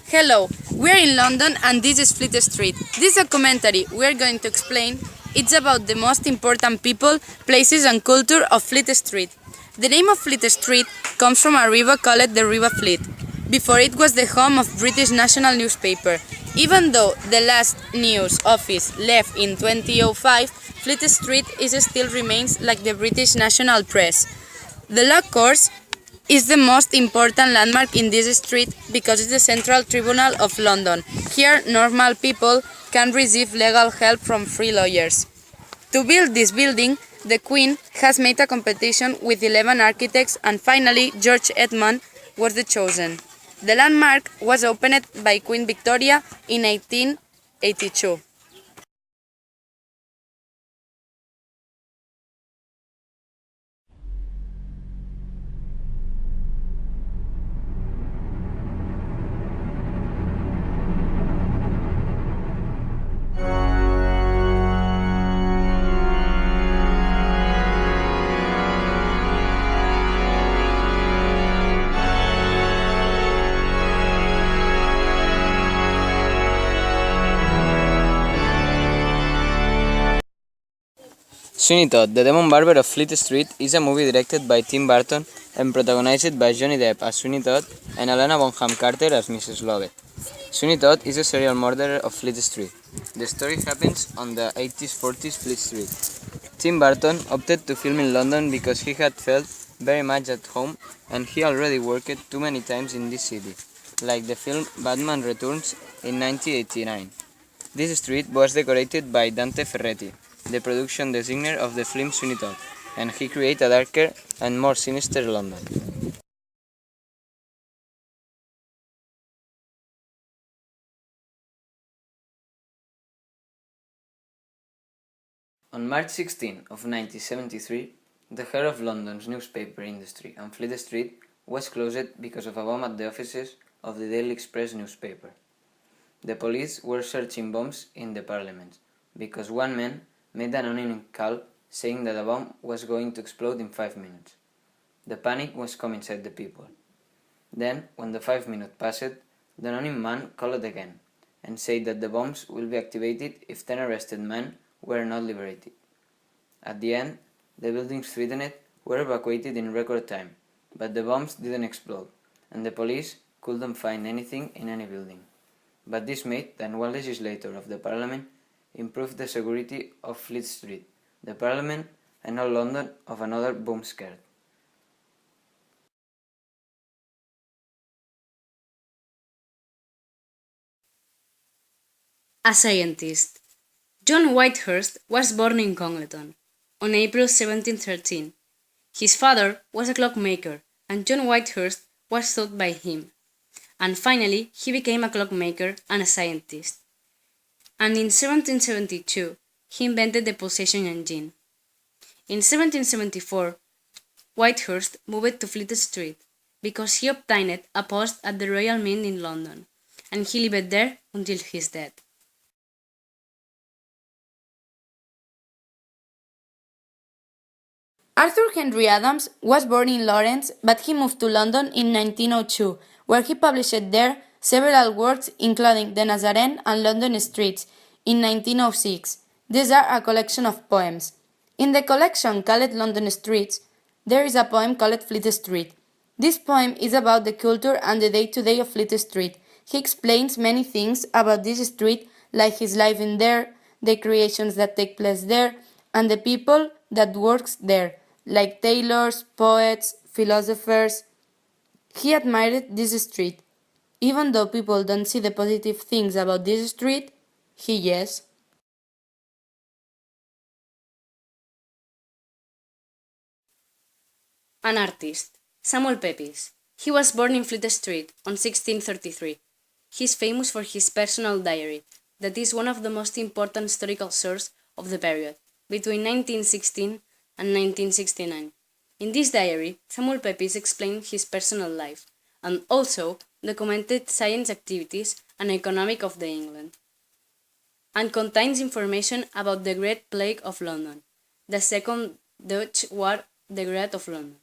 Hello, we're in London and this is Fleet Street. This documentary we're going to explain it's about the most important people, places and culture of Fleet Street. The name of Fleet Street comes from a river called the River Fleet. Before it was the home of British national newspaper. Even though the last news office left in 2005, Fleet Street still remains like the British national press. The law course is the most important landmark in this street because it's the central tribunal of London. Here, normal people can receive legal help from free lawyers. To build this building, the Queen has made a competition with 11 architects and finally George Edmund was the chosen. The landmark was opened by Queen Victoria in 1882. Sweeney Todd, The Demon Barber of Fleet Street is a movie directed by Tim Burton and protagonized by Johnny Depp as Sweeney Todd and Helena Bonham Carter as Mrs. Lovett. Sweeney Todd is a serial murderer of Fleet Street. The story happens on the 80s-40s Fleet Street. Tim Burton opted to film in London because he had felt very much at home and he already worked too many times in this city, like the film Batman Returns in 1989. This street was decorated by Dante Ferretti, the production designer of the film Sweeney Todd, and he created a darker and more sinister London. On March 16 of 1973, the heart of London's newspaper industry on Fleet Street was closed because of a bomb at the offices of the Daily Express newspaper. The police were searching bombs in the Parliament because one man made an anonymous call saying that a bomb was going to explode in 5 minutes. The panic was coming inside the people. Then, when the 5 minutes passed, the anonymous man called again and said that the bombs will be activated if 10 arrested men were not liberated. At the end, the buildings threatened were evacuated in record time, but the bombs didn't explode, and the police couldn't find anything in any building. But this made that one legislator of the Parliament improved the security of Fleet Street, the Parliament, and all London of another bomb scare. A scientist. John Whitehurst was born in Congleton on April 1713. His father was a clockmaker, and John Whitehurst was taught by him. And finally, he became a clockmaker and a scientist. And in 1772, he invented the pulsation engine. In 1774, Whitehurst moved to Fleet Street because he obtained a post at the Royal Mint in London, and he lived there until his death. Arthur Henry Adams was born in Lawrence, but he moved to London in 1902, where he published there several works including The Nazarene and London Streets in 1906. These are a collection of poems. In the collection called London Streets, there is a poem called Fleet Street. This poem is about the culture and the day-to-day of Fleet Street. He explains many things about this street, like his life in there, the creations that take place there, and the people that works there, like tailors, poets, philosophers. He admired this street. Even though people don't see the positive things about this street, he yes. An artist, Samuel Pepys. He was born in Fleet Street on 1633. He is famous for his personal diary, that is one of the most important historical sources of the period, between 1916 and 1969. In this diary, Samuel Pepys explained his personal life, and also documented science activities and economic of the England, and contains information about the Great Plague of London, the Second Dutch War, the Great of London.